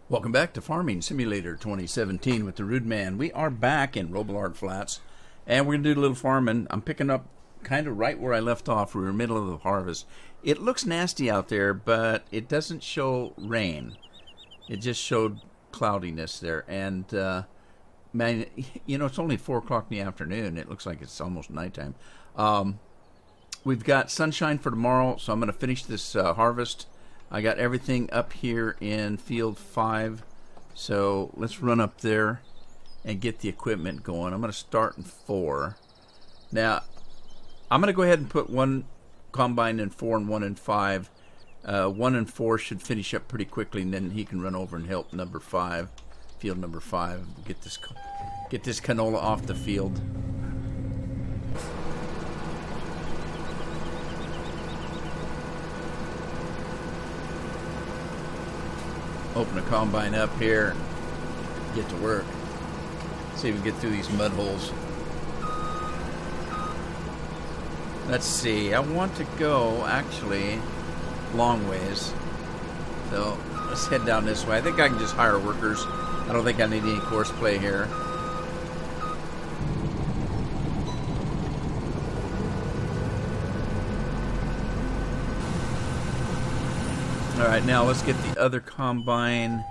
Welcome back to Farming Simulator 2017 with the Rude Man. We are back in Robillard Flats, and we're going to do a little farming. I'm picking up kind of right where I left off. We were in the middle of the harvest. It looks nasty out there, but it doesn't show rain. It just showed cloudiness there. And, man, you know, it's only 4 o'clock in the afternoon. It looks like it's almost nighttime. We've got sunshine for tomorrow, so I'm going to finish this harvest. I got everything up here in field 5, so let's run up there and get the equipment going. I'm going to start in 4. Now, I'm going to go ahead and put one combine in 4 and one in 5. 1 and 4 should finish up pretty quickly, and then he can run over and help number 5, field number 5, get this canola off the field. Open a combine up here, get to work. See if we can get through these mud holes. Let's see, I want to go actually long ways. So let's head down this way. I think I can just hire workers. I don't think I need any course play here. Alright, now let's get the other combine,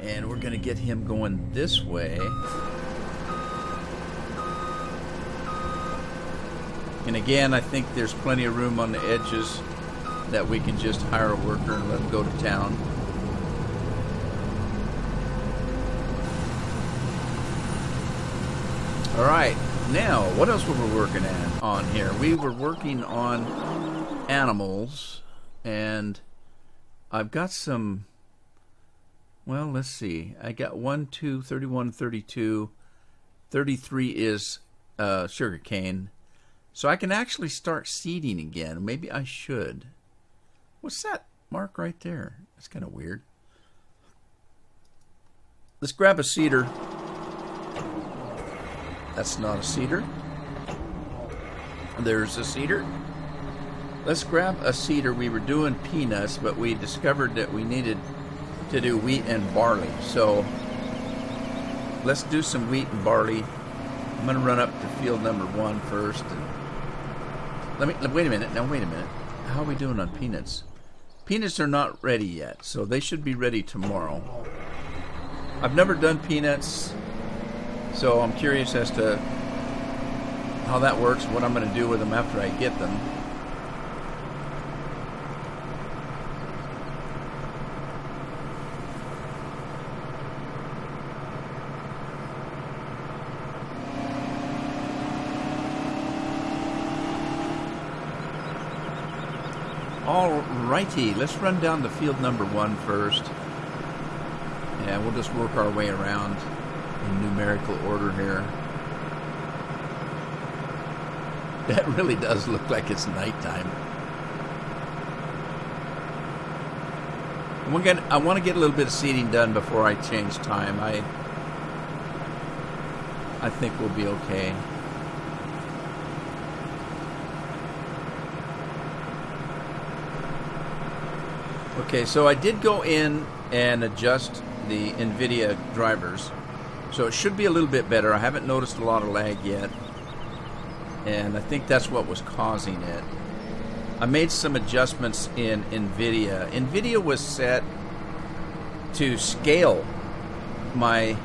and we're going to get him going this way. And again, I think there's plenty of room on the edges that we can just hire a worker and let him go to town. Alright, now, what else were we working on here? We were working on animals, and I've got some, well, let's see. I got 1, 2, 31, 32. 33 is sugar cane. So I can actually start seeding again. Maybe I should. What's that mark right there? That's kind of weird. Let's grab a seeder. That's not a seeder. There's a seeder. Let's grab a seeder. We were doing peanuts, but we discovered that we needed to do wheat and barley. So let's do some wheat and barley. I'm going to run up to field number 1 first. Wait a minute. Now, wait a minute. How are we doing on peanuts? Peanuts are not ready yet, so they should be ready tomorrow. I've never done peanuts, so I'm curious as to how that works, what I'm going to do with them after I get them. Alrighty, let's run down to field number 1 first. Yeah, we'll just work our way around in numerical order here. That really does look like it's nighttime. I want to get a little bit of seeding done before I change time. I think we'll be okay. Okay, so I did go in and adjust the NVIDIA drivers, so it should be a little bit better. I haven't noticed a lot of lag yet, and I think that's what was causing it. I made some adjustments in NVIDIA. NVIDIA was set to scale my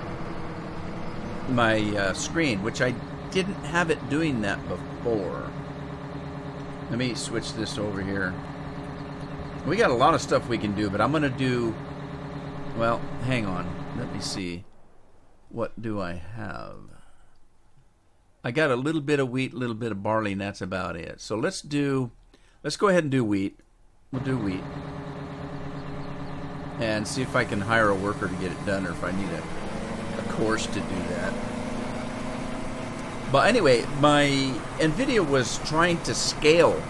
screen, which I didn't have it doing that before. Let me switch this over here. We got a lot of stuff we can do, but I'm going to do, well, hang on. Let me see. What do I have? I got a little bit of wheat, a little bit of barley, and that's about it. So let's go ahead and do wheat. We'll do wheat. And see if I can hire a worker to get it done, or if I need a course to do that. But anyway, my NVIDIA was trying to scale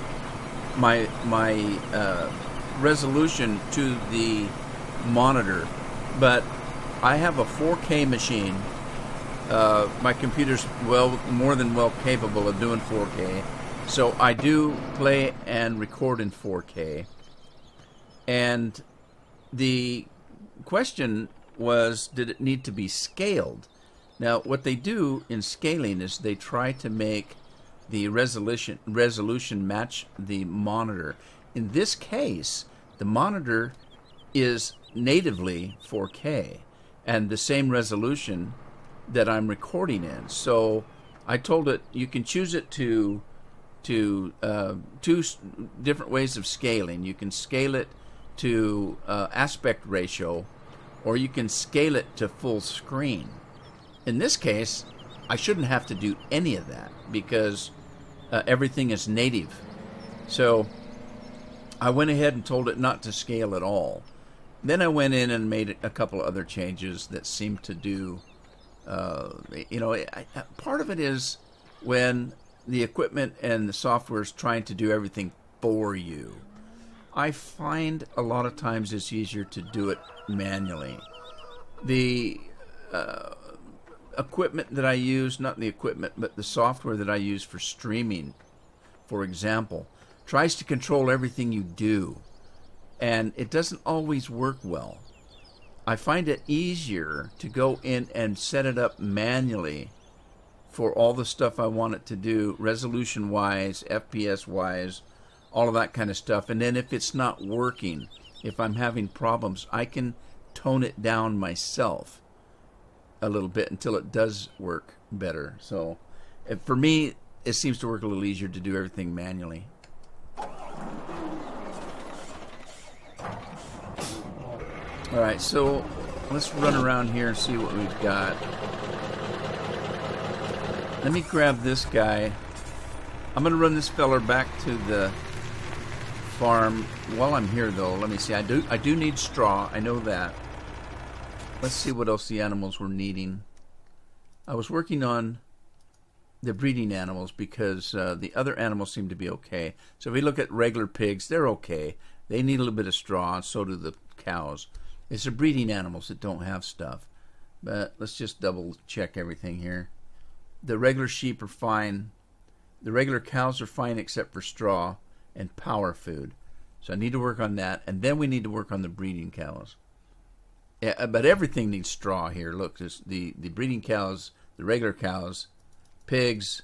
my resolution to the monitor, but I have a 4K machine. My computer's more than well capable of doing 4K, so I do play and record in 4K. And the question was, did it need to be scaled? Now, what they do in scaling is they try to make the resolution match the monitor. In this case, the monitor is natively 4K and the same resolution that I'm recording in. So I told it you can choose it to two different ways of scaling. You can scale it to aspect ratio, or you can scale it to full screen. In this case, I shouldn't have to do any of that because everything is native. So I went ahead and told it not to scale at all. Then I went in and made a couple of other changes that seemed to do, part of it is when the equipment and the software is trying to do everything for you. I find a lot of times it's easier to do it manually. The equipment that I use, not the equipment, but the software that I use for streaming, for example, tries to control everything you do, and it doesn't always work well. I find it easier to go in and set it up manually for all the stuff I want it to do, resolution-wise, FPS-wise, all of that kind of stuff. And then if it's not working, if I'm having problems, I can tone it down myself a little bit until it does work better. So for me, it seems to work a little easier to do everything manually. All right, so let's run around here and see what we've got. Let me grab this guy. I'm going to run this feller back to the farm. While I'm here, though, let me see. I do need straw. I know that. Let's see what else the animals were needing. I was working on the breeding animals because the other animals seem to be okay. So if we look at regular pigs, they're okay. They need a little bit of straw, and so do the cows. It's the breeding animals that don't have stuff. But let's just double check everything here. The regular sheep are fine. The regular cows are fine except for straw and power food. So I need to work on that. And then we need to work on the breeding cows. Yeah, but everything needs straw here. Look, the breeding cows, the regular cows, pigs,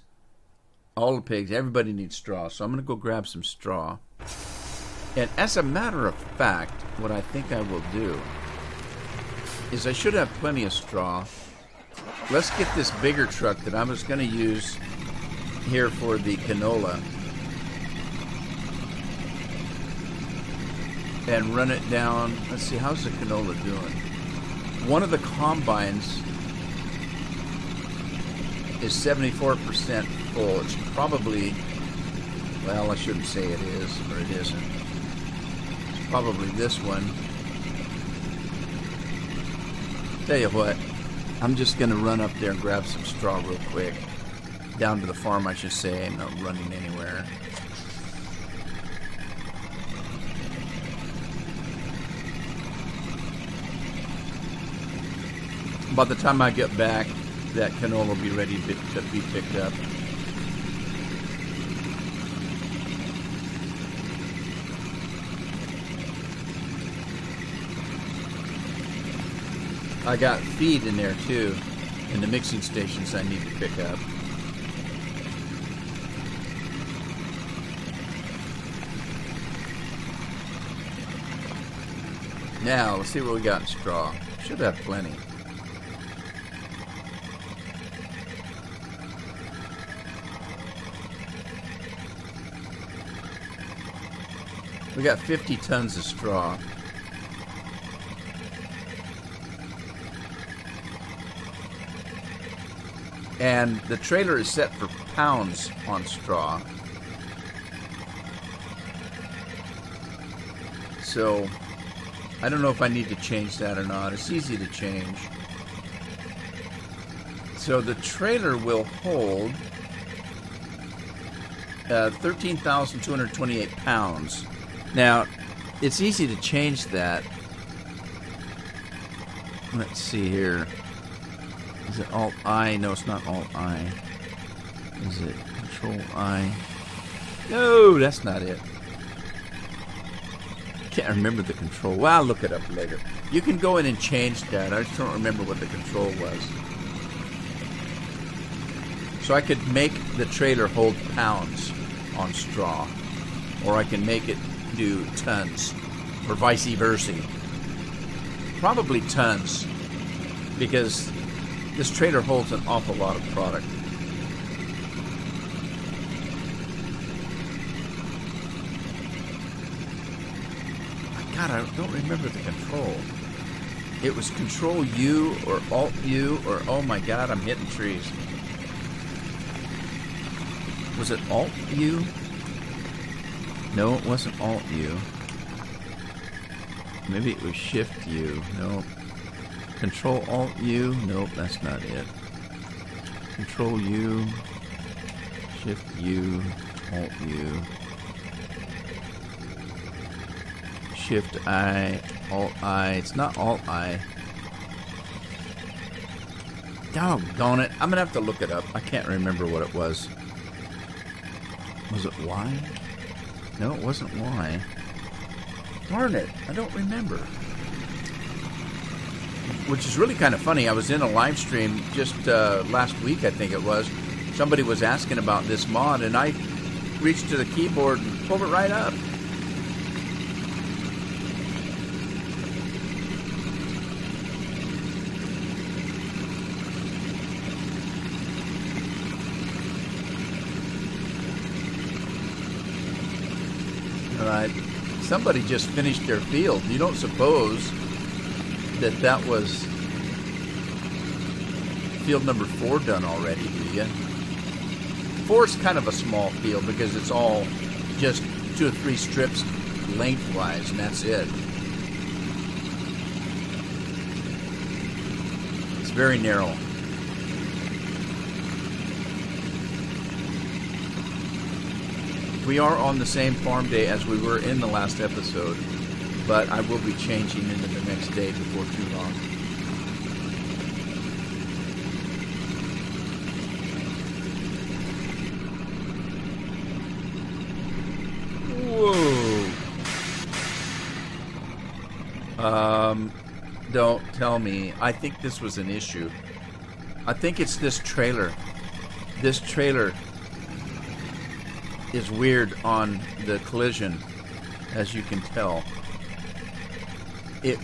all the pigs, everybody needs straw. So I'm going to go grab some straw. And as a matter of fact, what I think I will do is I should have plenty of straw. Let's get this bigger truck that I was going to use here for the canola and run it down. Let's see, how's the canola doing? One of the combines is 74% full. It's probably, well, I shouldn't say it is, or it isn't. It's probably this one. Tell you what, I'm just going to run up there and grab some straw real quick. Down to the farm, I should say. I'm not running anywhere. By the time I get back, that canola will be ready to be picked up. I got feed in there too, in the mixing stations I need to pick up. Now, let's see what we got in straw. Should have plenty. We got 50 tons of straw. And the trailer is set for pounds on straw. So I don't know if I need to change that or not. It's easy to change. So the trailer will hold 13,228 pounds. Now, it's easy to change that. Let's see here. Is it Alt-I? No, it's not Alt-I. Is it Control-I? No, that's not it. can't remember the control. Well, I'll look it up later. You can go in and change that. I just don't remember what the control was. So I could make the trailer hold pounds on straw, or I can make it do tons, or vice versa. Probably tons, because this trailer holds an awful lot of product. God, I don't remember the control. It was Control U or Alt U or, oh my God, I'm hitting trees. Was it Alt U? No, it wasn't Alt U. Maybe it was Shift U. Nope. Control Alt U. Nope, that's not it. Control U. Shift U. Alt U. Shift I. Alt I. It's not Alt I. Doggone it. I'm going to have to look it up. I can't remember what it was. Was it Y? No, it wasn't Y. Darn it. I don't remember. Which is really kind of funny. I was in a live stream just last week, I think it was. Somebody was asking about this mod, and I reached to the keyboard and pulled it right up. Somebody just finished their field. You don't suppose that that was field number 4 done already, do you? 4's kind of a small field because it's all just 2 or 3 strips lengthwise, and that's it. It's very narrow. We are on the same farm day as we were in the last episode, but I will be changing into the next day before too long. Whoa. Don't tell me. I think this was an issue. I think it's this trailer. This trailer is weird on the collision, as you can tell. It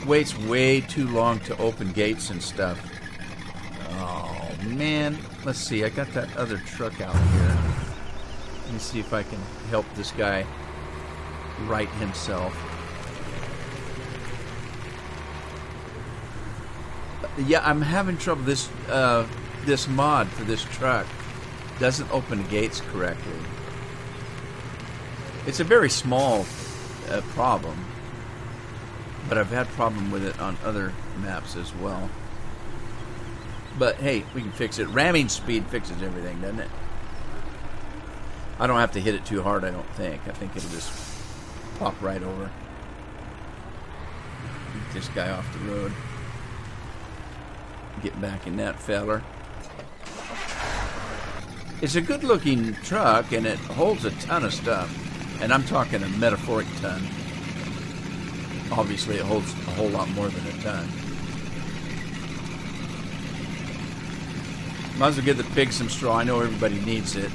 waits way too long to open gates and stuff. Oh man, let's see. I got that other truck out here. Let me see if I can help this guy right himself. Yeah, I'm having trouble. This mod for this truck doesn't open gates correctly. It's a very small problem, but I've had problem with it on other maps as well. But hey, we can fix it. Ramming speed fixes everything, doesn't it? I don't have to hit it too hard, I don't think. I think it'll just pop right over. Get this guy off the road. Get back in that feller. It's a good-looking truck, and it holds a ton of stuff. And I'm talking a metaphoric ton. Obviously, it holds a whole lot more than a ton. Might as well give the pig some straw. I know everybody needs it.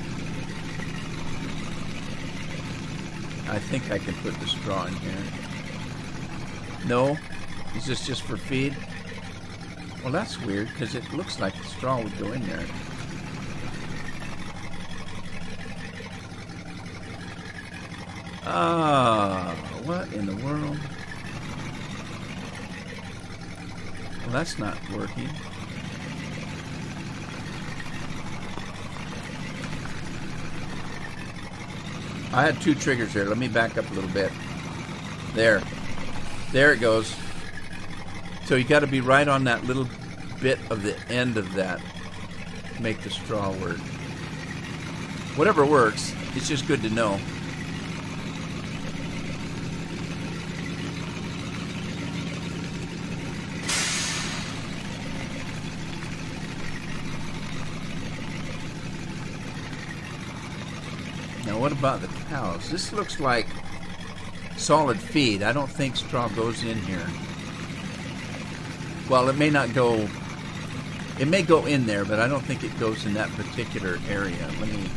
I think I can put the straw in here. No? Is this just for feed? Well, that's weird, because it looks like the straw would go in there. Ah, what in the world? Well, that's not working. I had 2 triggers there. Let me back up a little bit. There. There it goes. So you got to be right on that little bit of the end of that to make the straw work. Whatever works, it's just good to know. Now what about the cows? This looks like solid feed. I don't think straw goes in here. Well, it may not go. It may go in there, but I don't think it goes in that particular area. Let me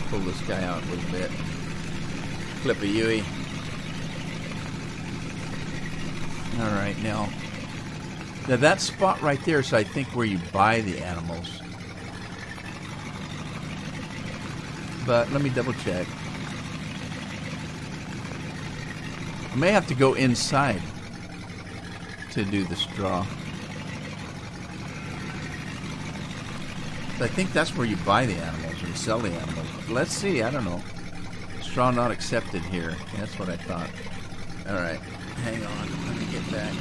pull this guy out a little bit. Flip a Yui. Alright, now that spot right there is, I think, where you buy the animals. But let me double check. I may have to go inside to do the straw. I think that's where you buy the animals and sell the animals. Let's see, I don't know. Straw not accepted here. That's what I thought. Alright, hang on. Let me get back.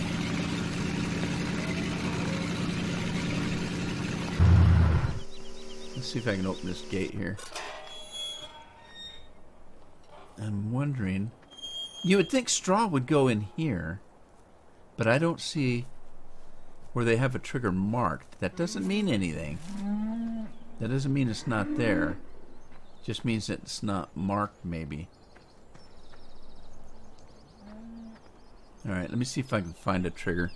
Let's see if I can open this gate here. I'm wondering. You would think straw would go in here, but I don't see where they have a trigger marked. That doesn't mean anything. That doesn't mean it's not there. It just means that it's not marked, maybe. Alright, let me see if I can find a trigger.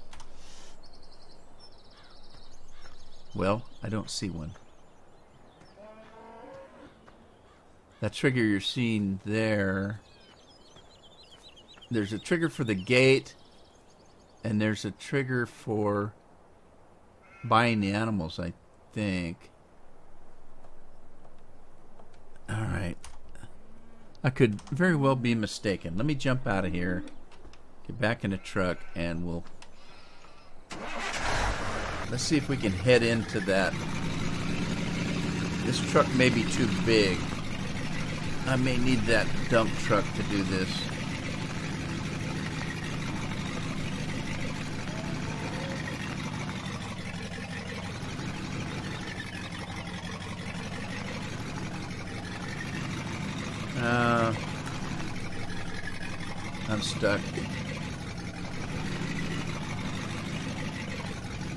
Well, I don't see one. That trigger you're seeing there, there's a trigger for the gate, and there's a trigger for buying the animals, I think. Alright. I could very well be mistaken. Let me jump out of here, get back in the truck, and we'll... Let's see if we can head into that. This truck may be too big. I may need that dump truck to do this. I'm stuck.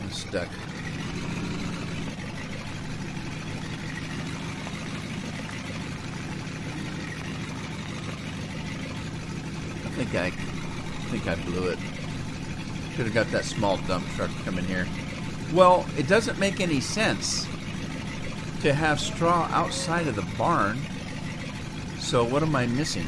I'm stuck. I think I blew it. Should have got that small dump truck coming here. Well, it doesn't make any sense to have straw outside of the barn. So what am I missing?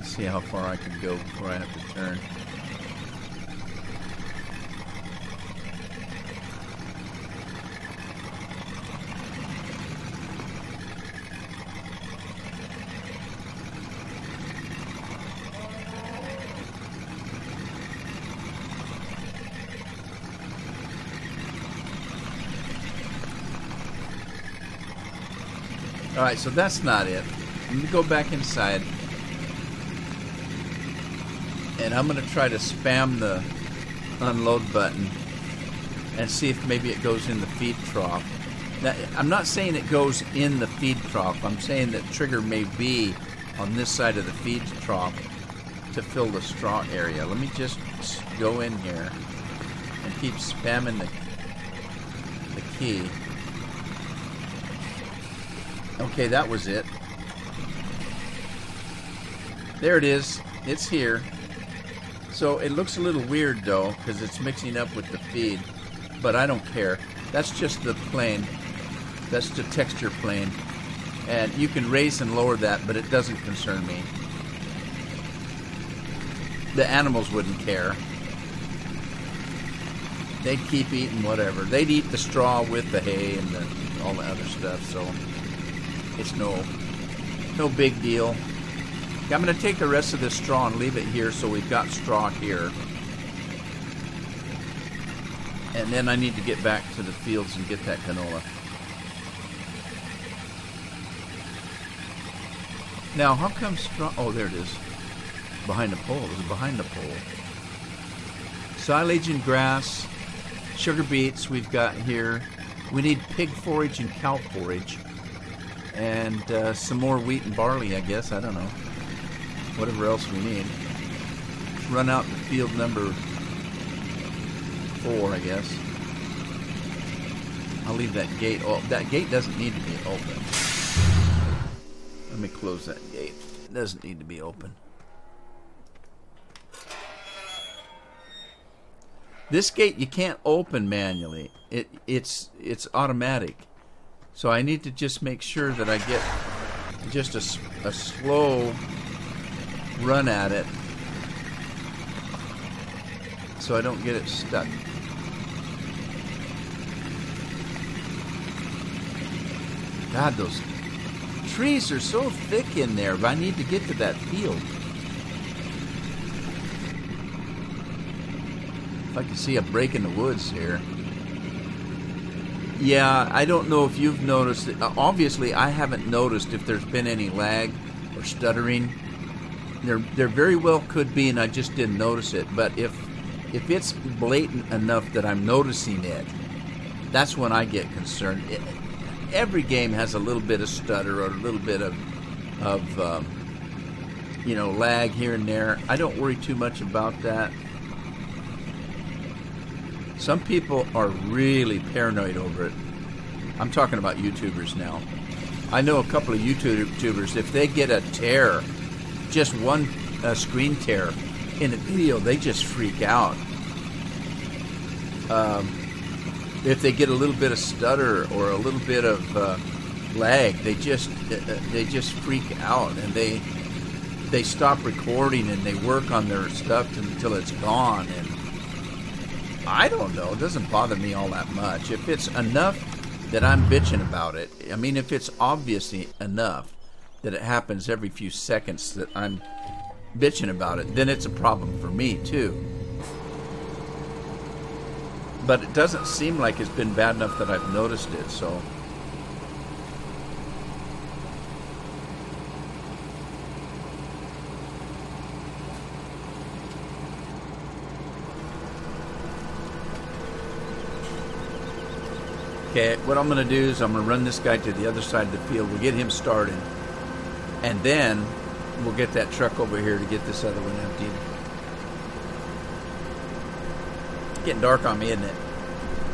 See how far I can go before I have to turn. Alright, so that's not it. I'm going to go back inside. And I'm going to try to spam the unload button and see if maybe it goes in the feed trough. Now, I'm not saying it goes in the feed trough. I'm saying that trigger may be on this side of the feed trough to fill the straw area. Let me just go in here and keep spamming the key. Okay, that was it. There it is. It's here. So it looks a little weird though, because it's mixing up with the feed, but I don't care. That's just the plane. That's the texture plane. And you can raise and lower that, but it doesn't concern me. The animals wouldn't care. They'd keep eating whatever. They'd eat the straw with the hay and all the other stuff, so it's no big deal. I'm going to take the rest of this straw and leave it here so we've got straw here. And then I need to get back to the fields and get that canola. Now, how come straw... Oh, there it is. Behind the pole. It was behind the pole. Silage and grass, sugar beets we've got here. We need pig forage and cow forage. And some more wheat and barley, I guess. I don't know. Whatever else we need. Run out to field number 4, I guess. I'll leave that gate. Oh, that gate doesn't need to be open. Let me close that gate. It doesn't need to be open. This gate you can't open manually. It's automatic. So I need to just make sure that I get just a slow run at it so I don't get it stuck. God, those trees are so thick in there, but I need to get to that field. If I can see a break in the woods here. Yeah, I don't know if you've noticed it. Obviously, I haven't noticed if there's been any lag or stuttering. There very well could be, and I just didn't notice it. But if it's blatant enough that I'm noticing it, that's when I get concerned. Every game has a little bit of stutter or a little bit of lag here and there. I don't worry too much about that. Some people are really paranoid over it. I'm talking about YouTubers now. I know a couple of YouTubers, if they get a tear, just one screen tear in a video, they just freak out. If they get a little bit of stutter or a little bit of lag, they just freak out, and they stop recording and they work on their stuff until it's gone. And I don't know. It doesn't bother me all that much. If it's enough that I'm bitching about it, I mean, if it's obviously enough that it happens every few seconds that I'm bitching about it, then it's a problem for me too. But it doesn't seem like it's been bad enough that I've noticed it, so. Okay, what I'm going to do is I'm going to run this guy to the other side of the field. We'll get him started. And then we'll get that truck over here to get this other one emptied. It's getting dark on me, isn't it?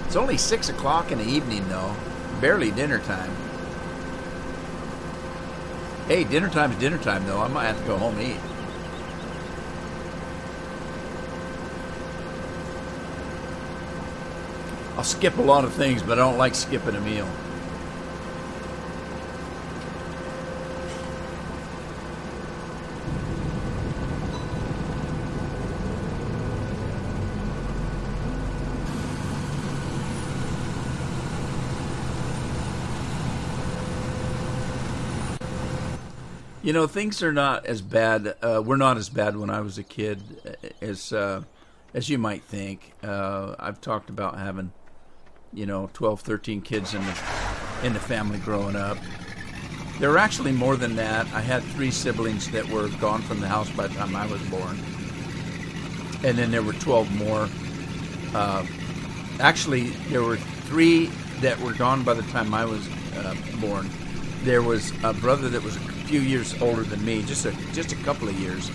It's only 6 o'clock in the evening, though. Barely dinner time. Hey, dinner time's dinner time, though. I might have to go home and eat. I'll skip a lot of things, but I don't like skipping a meal. You know, things are not as bad. We're not as bad when I was a kid as you might think. I've talked about having 12, 13 kids in the family growing up. There were actually more than that. I had 3 siblings that were gone from the house by the time I was born. And then there were 12 more. Actually, there were 3 that were gone by the time I was born. There was a brother that was a few years older than me, just a couple of years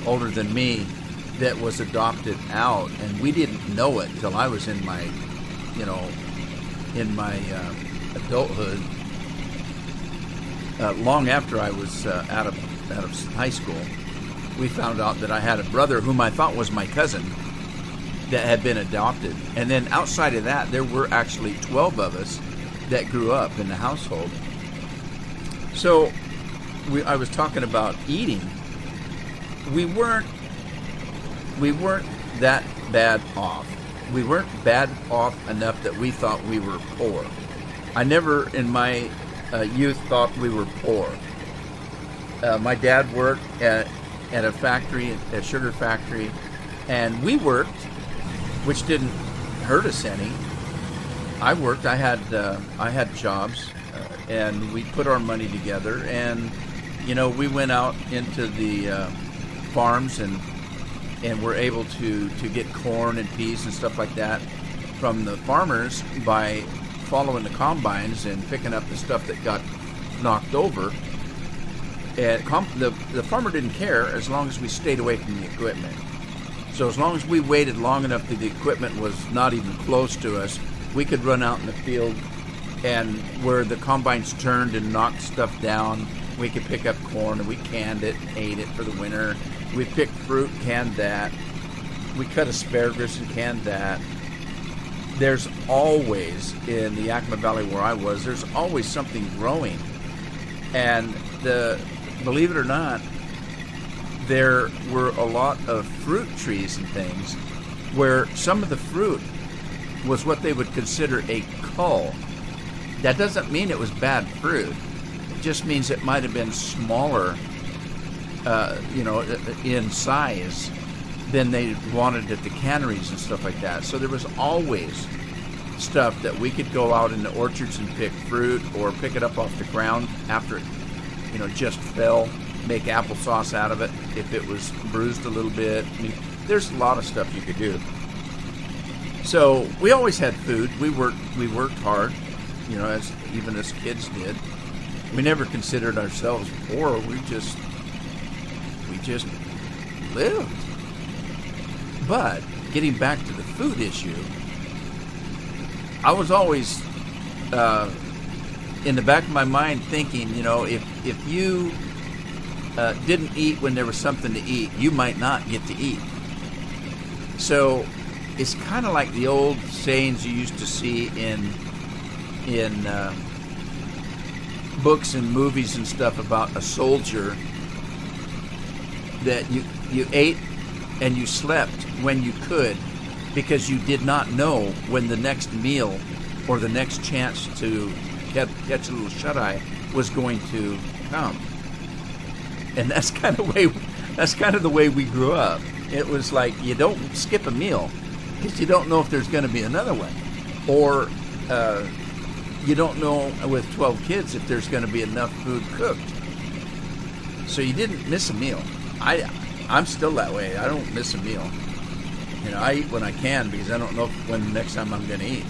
older than me, that was adopted out, and we didn't know it till I was in my adulthood, long after I was out of high school. We found out that I had a brother whom I thought was my cousin that had been adopted. And then outside of that, there were actually 12 of us that grew up in the household. So I was talking about eating. We weren't that bad off. We weren't bad off enough that we thought we were poor. I never in my youth thought we were poor. My dad worked at a factory, a sugar factory, and we worked, which didn't hurt us any. I worked. I had jobs, and we put our money together, and we went out into the farms and were able to get corn and peas and stuff like that. from the farmers by following the combines and picking up the stuff that got knocked over. And the farmer didn't care as long as we stayed away from the equipment. So as long as we waited long enough that the equipment was not even close to us, we could run out in the field, and where the combines turned and knocked stuff down, we could pick up corn, and we canned it and ate it for the winter. We picked fruit, canned that. We cut asparagus and canned that. There's always, in the Yakima Valley where I was, there's always something growing. And believe it or not, there were a lot of fruit trees and things where some of the fruit was what they would consider a cull. That doesn't mean it was bad fruit. It just means it might have been smaller, in size than they wanted at the canneries and stuff like that. So there was always stuff that we could go out in the orchards and pick fruit, or pick it up off the ground after it, just fell, make applesauce out of it if it was bruised a little bit. I mean, there's a lot of stuff you could do. So we always had food. We worked hard, even as kids did. We never considered ourselves poor. We just lived. But getting back to the food issue, I was always in the back of my mind thinking, if you didn't eat when there was something to eat, you might not get to eat. So it's kind of like the old sayings you used to see in books and movies and stuff about a soldier, that you ate and you slept when you could, because you did not know when the next meal or the next chance to catch a little shut-eye was going to come. And that's kind of the way we grew up. It was like, you don't skip a meal because you don't know if there's going to be another one, or you don't know with 12 kids if there's going to be enough food cooked. So you didn't miss a meal. I'm still that way. I don't miss a meal. I eat when I can because I don't know when the next time I'm going to eat.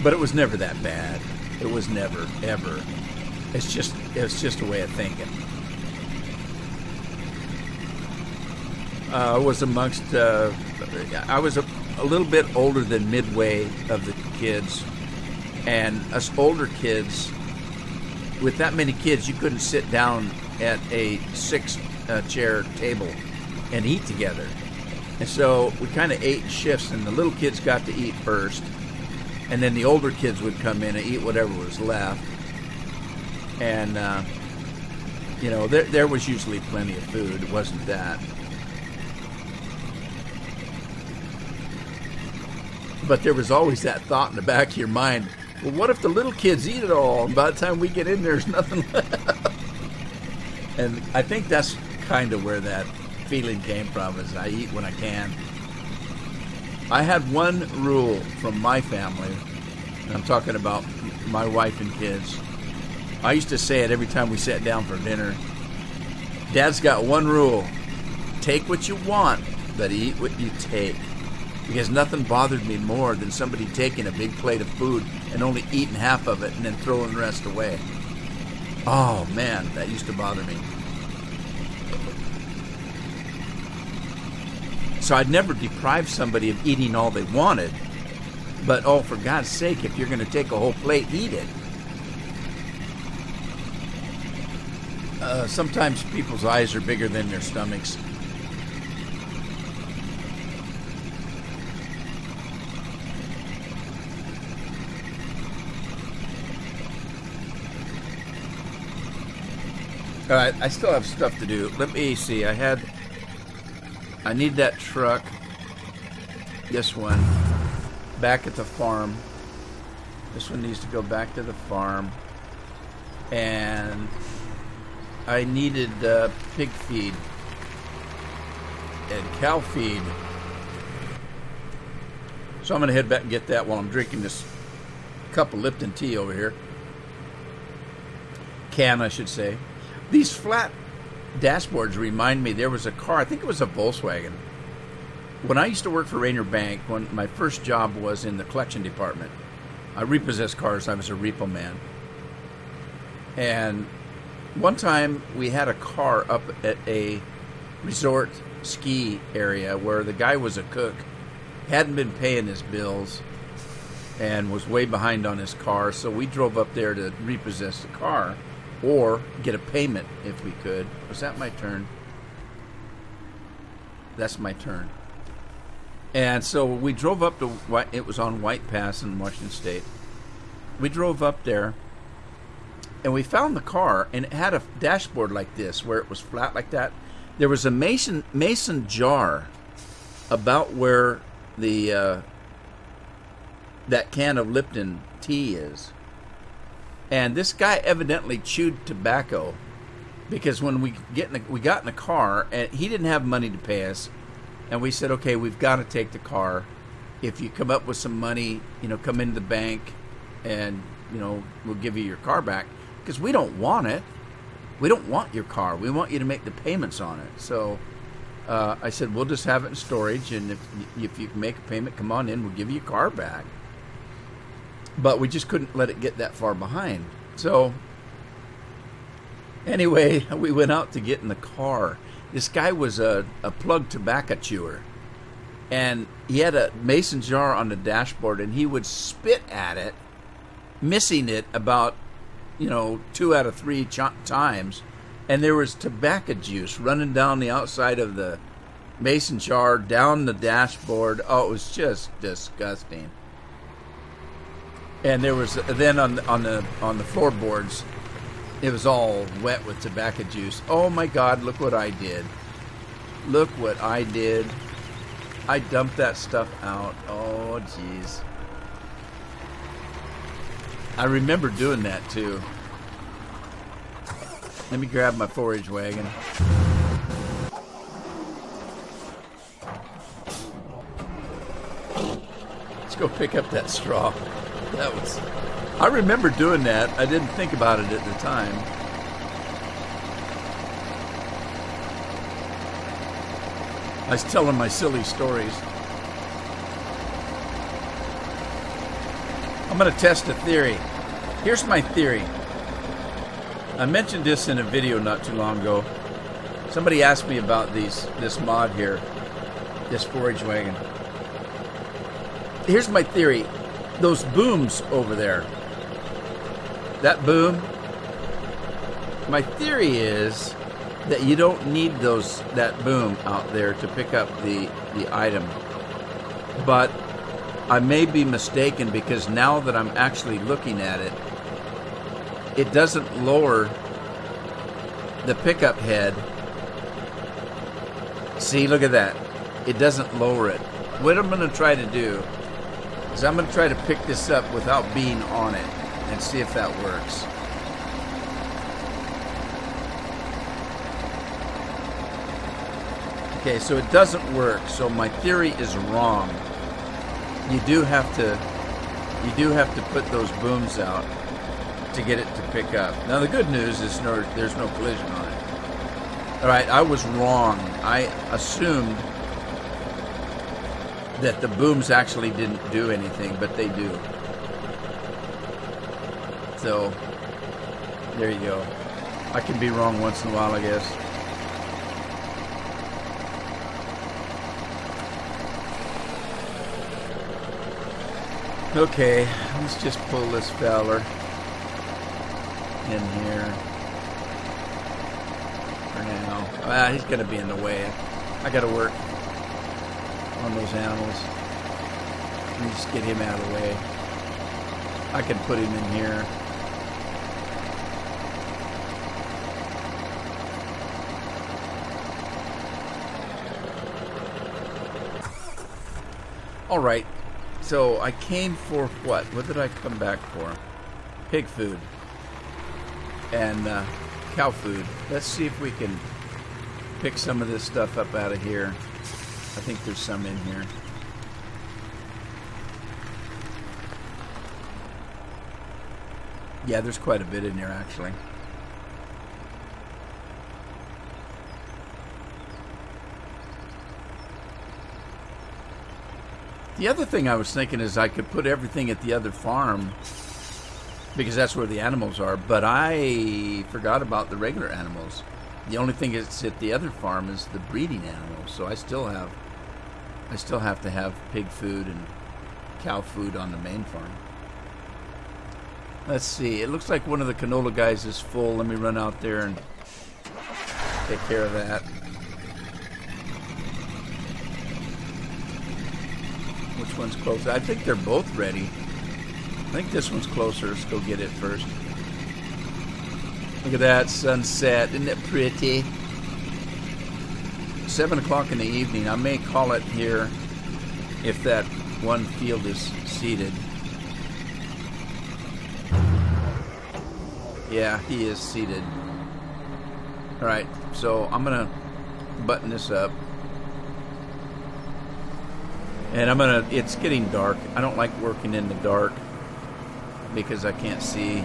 But it was never that bad. It was never, ever. It's just a way of thinking. I was I was a little bit older than midway of the kids, and us older kids, with that many kids, you couldn't sit down at a 6-chair table and eat together. And so we kind of ate in shifts, and the little kids got to eat first, and then the older kids would come in and eat whatever was left. And, there was usually plenty of food. It wasn't that. But there was always that thought in the back of your mind, well, what if the little kids eat it all, and by the time we get in, there's nothing left? And I think that's kind of where that feeling came from, is I eat when I can. I had one rule from my family, and I'm talking about my wife and kids. I used to say it every time we sat down for dinner. Dad's got one rule: take what you want, but eat what you take. Because nothing bothered me more than somebody taking a big plate of food and only eating half of it and then throwing the rest away. Oh man, that used to bother me. So I'd never deprive somebody of eating all they wanted, but oh, for God's sake, if you're going to take a whole plate, eat it. Sometimes people's eyes are bigger than their stomachs. All right, I still have stuff to do. Let me see. I need that truck. This one. Back at the farm. This one needs to go back to the farm. And I needed pig feed and cow feed. So I'm going to head back and get that while I'm drinking this cup of Lipton tea over here. Can, I should say. These flat dashboards remind me, there was a car, I think it was a Volkswagen. When I used to work for Rainier Bank, when my first job was in the collection department, I repossessed cars. I was a repo man. And one time we had a car up at a resort ski area where the guy was a cook, hadn't been paying his bills, and was way behind on his car. So we drove up there to repossess the car or get a payment if we could. Was that my turn? That's my turn. And so we drove up to, it was on White Pass in Washington State. We drove up there, and we found the car, and it had a dashboard like this, where it was flat like that. There was a mason jar about where the that can of Lipton tea is. And this guy evidently chewed tobacco, because when we got in the car, and he didn't have money to pay us. And we said, okay, we've got to take the car. If you come up with some money, come into the bank and, we'll give you your car back. Because we don't want it. We don't want your car. We want you to make the payments on it. So I said, we'll just have it in storage. And if you can make a payment, come on in. We'll give you your car back. But we just couldn't let it get that far behind. So anyway, we went out to get in the car. This guy was a plug tobacco chewer, and he had a mason jar on the dashboard, and he would spit at it, missing it about 2 out of 3 times, and there was tobacco juice running down the outside of the mason jar, down the dashboard. Oh, it was just disgusting. And there was then on the floorboards, it was all wet with tobacco juice. Oh my God, look what I did. Look what I did. I dumped that stuff out. Oh, jeez. I remember doing that too. Let me grab my 4-H wagon. Let's go pick up that straw. I remember doing that. I didn't think about it at the time. I was telling my silly stories. I'm going to test a theory. Here's my theory. I mentioned this in a video not too long ago. Somebody asked me about this mod here, this 4-H wagon. Here's my theory. Those booms over there, that boom, my theory is that you don't need that boom out there to pick up the item. But I may be mistaken, because now that I'm actually looking at it, it doesn't lower the pickup head. See, look at that. It doesn't lower it. What I'm going to try to do is I'm going to try to pick this up without being on it and see if that works. Okay, so it doesn't work. So my theory is wrong. You do have to put those booms out to get it to pick up. Now the good news is there's no collision on it. All right, I was wrong. I assumed that the booms actually didn't do anything, but they do. So there you go. I can be wrong once in a while, I guess. Okay, let's just pull this feller in here for now. He's gonna be in the way. I gotta work on those animals. Let me just get him out of the way. I can put him in here. All right. So I came for what? What did I come back for? Pig food and cow food. Let's see if we can pick some of this stuff up out of here. I think there's some in here. Yeah, there's quite a bit in here actually. The other thing I was thinking is I could put everything at the other farm because that's where the animals are, but I forgot about the regular animals. The only thing that's at the other farm is the breeding animals, so I still have to have pig food and cow food on the main farm. Let's see. It looks like one of the canola guys is full. Let me run out there and take care of that. Which one's closer? I think they're both ready. I think this one's closer. Let's go get it first. Look at that sunset. Isn't it pretty? 7 o'clock in the evening. I may call it here if that one field is seeded. Yeah, he is seated. Alright, so I'm going to button this up. And it's getting dark. I don't like working in the dark because I can't see.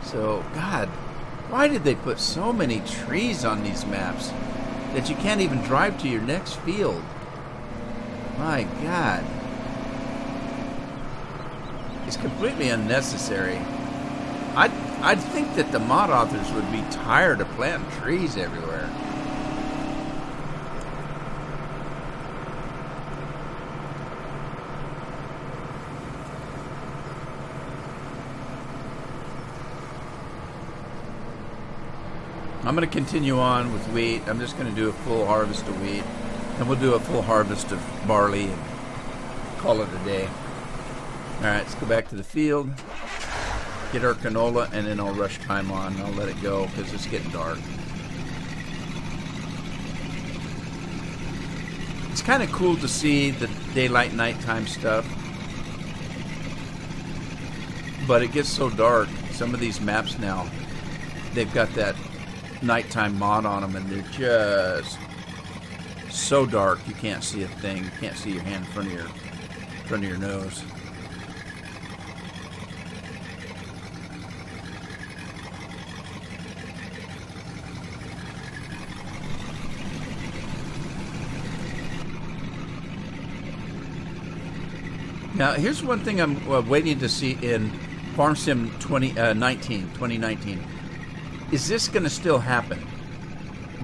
So, God, why did they put so many trees on these maps that you can't even drive to your next field? My God. It's completely unnecessary. I'd think that the mod authors would be tired of planting trees everywhere. I'm going to continue on with wheat. I'm just going to do a full harvest of wheat. And we'll do a full harvest of barley and call it a day. Alright, let's go back to the field. Get our canola, and then I'll rush time on. I'll let it go because it's getting dark. It's kind of cool to see the daylight nighttime stuff, but it gets so dark. Some of these maps now, they've got that nighttime mod on them, and they're just so dark you can't see a thing. You can't see your hand in front of your nose. Now, here's one thing I'm waiting to see in Farm Sim 2019. Is this going to still happen?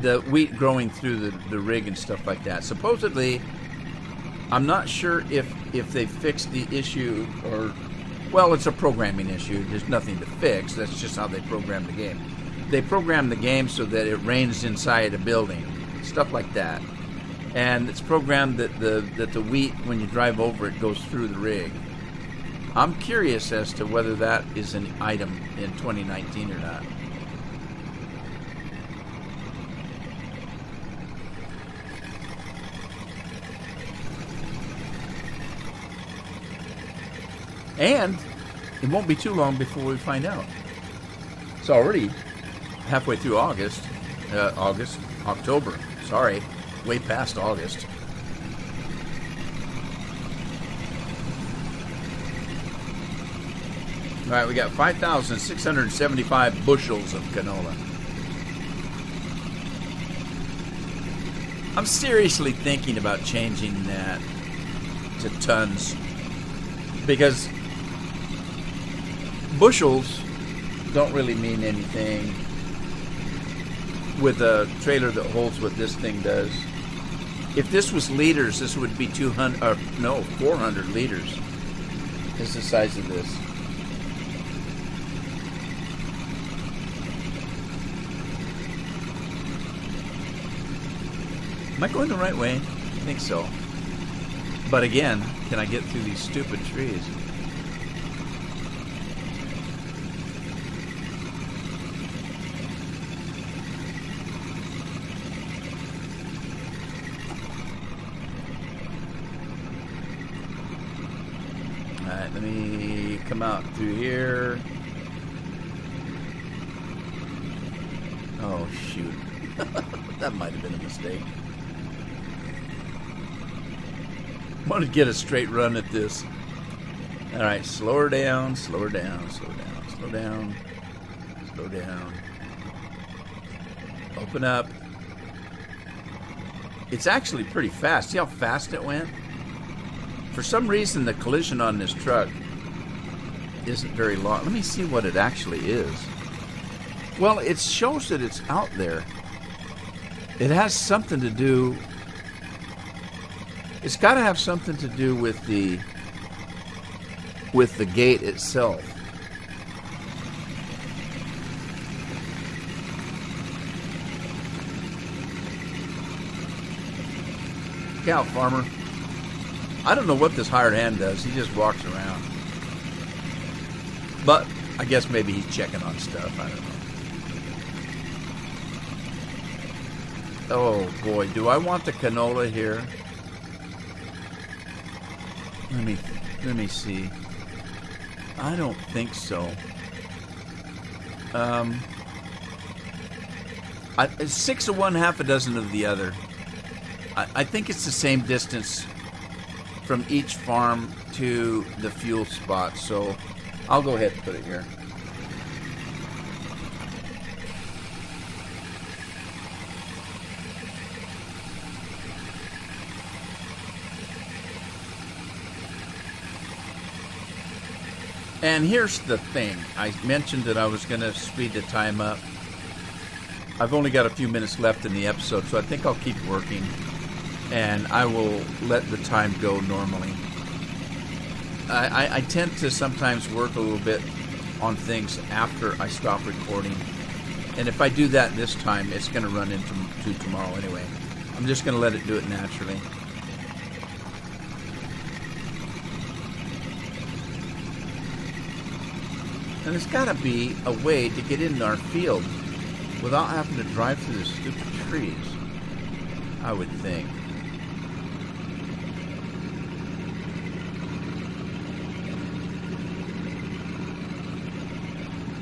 The wheat growing through the rig and stuff like that. Supposedly, I'm not sure if they fixed the issue or... Well, it's a programming issue. There's nothing to fix. That's just how they program the game. They program the game so that it rains inside a building. Stuff like that. And it's programmed that the wheat, when you drive over it, goes through the rig. I'm curious as to whether that is an item in 2019 or not. And it won't be too long before we find out. It's already halfway through October. Sorry. Way past August. All right, we got 5,675 bushels of canola. I'm seriously thinking about changing that to tons because bushels don't really mean anything with a trailer that holds what this thing does. If this was liters, this would be 400 liters is the size of this. Am I going the right way? I think so. But again, can I get through these stupid trees? Alright, let me come out through here. Oh, shoot. That might have been a mistake. Want to get a straight run at this. Alright, slow her down, slow her down, slow down, slow down, slow down. Open up. It's actually pretty fast. See how fast it went? For some reason, the collision on this truck isn't very long. Let me see what it actually is. Well, it shows that it's out there. It has something to do... It's got to have something to do with the gate itself. Look out, farmer. I don't know what this hired hand does. He just walks around. But I guess maybe he's checking on stuff. I don't know. Oh boy, do I want the canola here? Let me see. I don't think so. 6 of one, half a dozen of the other. I think it's the same distance from each farm to the fuel spot, so I'll go ahead and put it here. And here's the thing. I mentioned that I was going to speed the time up. I've only got a few minutes left in the episode, so I think I'll keep working. And I will let the time go normally. I tend to sometimes work a little bit on things after I stop recording. And if I do that this time, it's going to run into tomorrow anyway. I'm just going to let it do it naturally. And there's got to be a way to get into our field without having to drive through the stupid trees, I would think.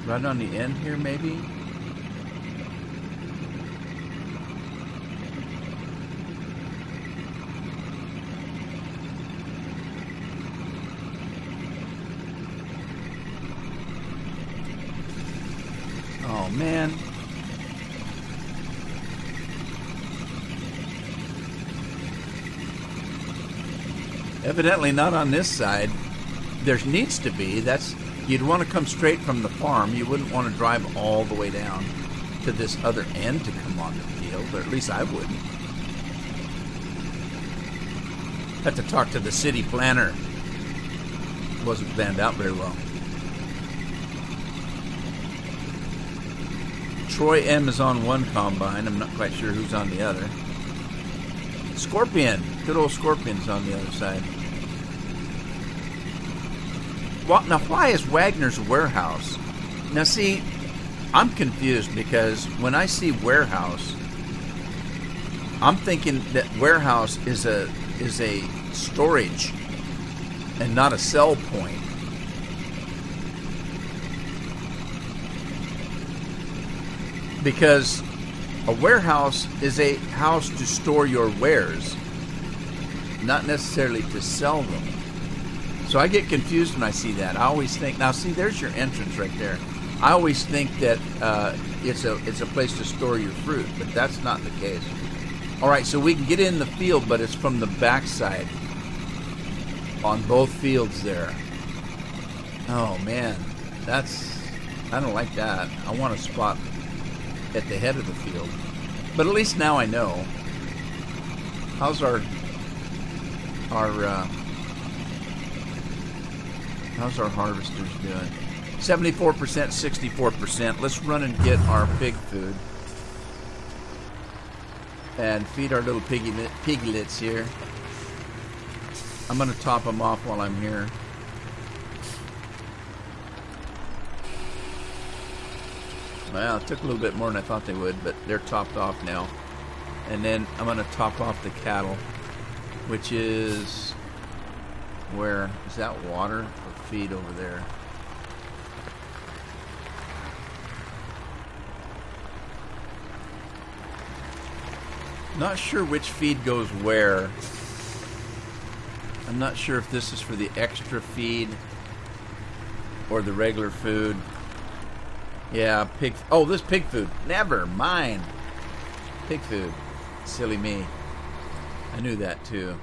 Right on the end here, maybe? Oh, man. Evidently not on this side. There needs to be. You'd want to come straight from the farm. You wouldn't want to drive all the way down to this other end to come on the field, or at least I wouldn't. Had to talk to the city planner. Wasn't planned out very well. Troy M is on one combine. I'm not quite sure who's on the other. Scorpion. Good old Scorpion's on the other side. Well, now, why is Wagner's warehouse? Now, see, I'm confused because when I see warehouse, I'm thinking that warehouse is a storage and not a sell point. Because a warehouse is a house to store your wares, not necessarily to sell them. So I get confused when I see that. I always think, now see, there's your entrance right there. I always think that it's a place to store your fruit, but that's not the case. All right, so we can get in the field, but it's from the backside on both fields there. Oh man, I don't like that. I want a spot at the head of the field, but at least now I know. How's our harvesters doing? 74%, 64%. Let's run and get our pig food and feed our little piglets here. I'm going to top them off while I'm here. Well, it took a little bit more than I thought they would, but they're topped off now. And then I'm going to top off the cattle, which is, where is that, water or feed over there? Not sure which feed goes where. I'm not sure if this is for the extra feed or the regular food. Yeah, pig. Oh, this pig food. Never mind. Pig food. Silly me. I knew that too.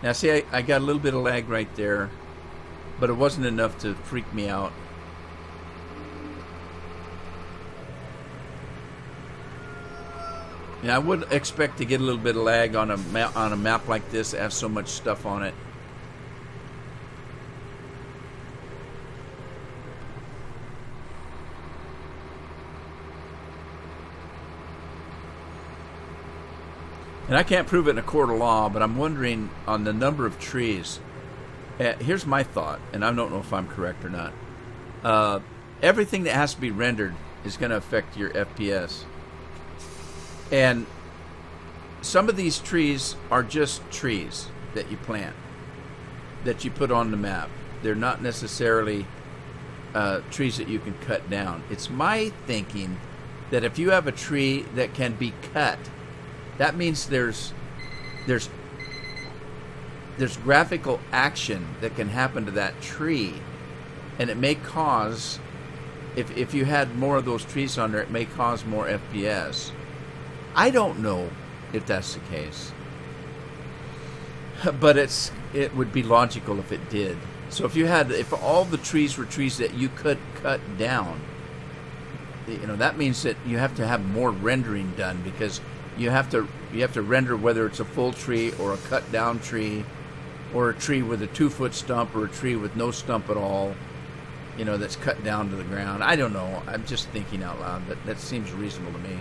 Now, see, I got a little bit of lag right there, but it wasn't enough to freak me out. Now, I would expect to get a little bit of lag on a map like this that has so much stuff on it. And I can't prove it in a court of law, but I'm wondering on the number of trees. Here's my thought, and I don't know if I'm correct or not. Everything that has to be rendered is going to affect your FPS. And some of these trees are just trees that you plant, that you put on the map. They're not necessarily trees that you can cut down. It's my thinking that if you have a tree that can be cut, that means there's graphical action that can happen to that tree, and it may cause, if you had more of those trees on there, it may cause more FPS. I don't know if that's the case, but it would be logical if it did. So if all the trees were trees that you could cut down, that means that you have to have more rendering done, because you have to render whether it's a full tree or a cut down tree, or a tree with a 2-foot stump, or a tree with no stump at all, that's cut down to the ground. I don't know. I'm just thinking out loud, but that seems reasonable to me.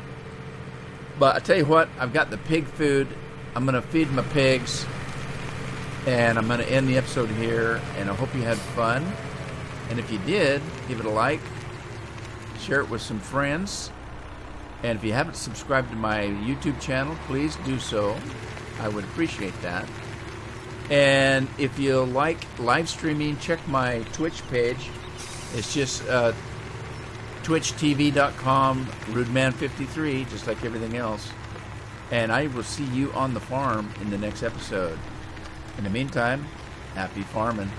But I tell you what, I've got the pig food. I'm going to feed my pigs, and I'm going to end the episode here, and I hope you had fun. And if you did, give it a like, share it with some friends. And if you haven't subscribed to my YouTube channel, please do so. I would appreciate that. And if you like live streaming, check my Twitch page. It's just twitchtv.com, rudeman53, just like everything else. And I will see you on the farm in the next episode. In the meantime, happy farming.